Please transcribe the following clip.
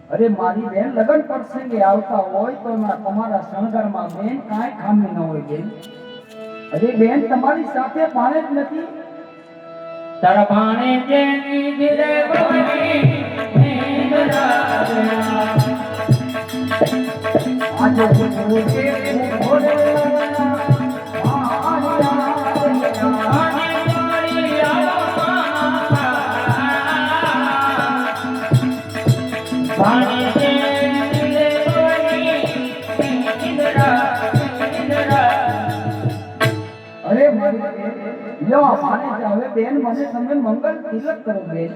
અરે મારી બેન લગન પ્રસંગે આવતા હોય તો તમારા શણગારમાં બેન કાંઈ ખામી ન હોય બેન. અરે બેન તમારી સાથે ભાણે જ નથી. તારા ભાણે જેની દિલે ભવની આજે ભૂલે ભોલે હવે બેન મને તમે મંગલ તિલક કરો બેન.